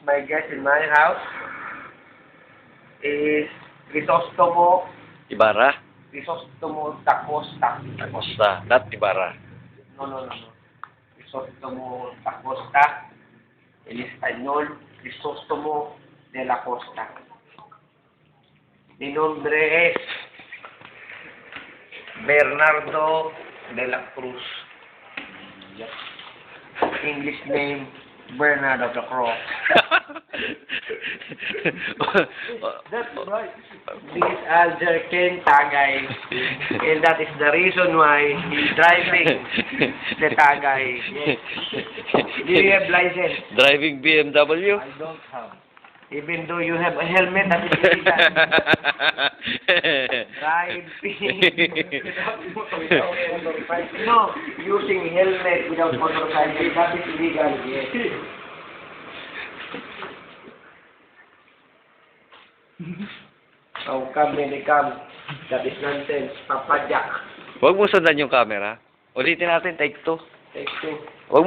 my guest in my house is Crisostomo Ibarra? da Costa. Acosta, not Ibarra. No. Crisostomo da Costa. En español, Crisóstomo de la Costa. Mi nombre es Bernardo de la Cruz. English name, Bernard of the Cross. That's right. This is Alger Ken Tagay. And that is the reason why he's driving the Tagay. Yes. Do you have license? Driving BMW? I don't have. Even though you have a helmet, that is illegal. Driving no, using helmet without motorcycle, that is illegal. Yes. Oh, come, come. That is nonsense. Papa Jack. Huwag mo sundan yung camera. Ulitin natin, take two. Take two. Huwag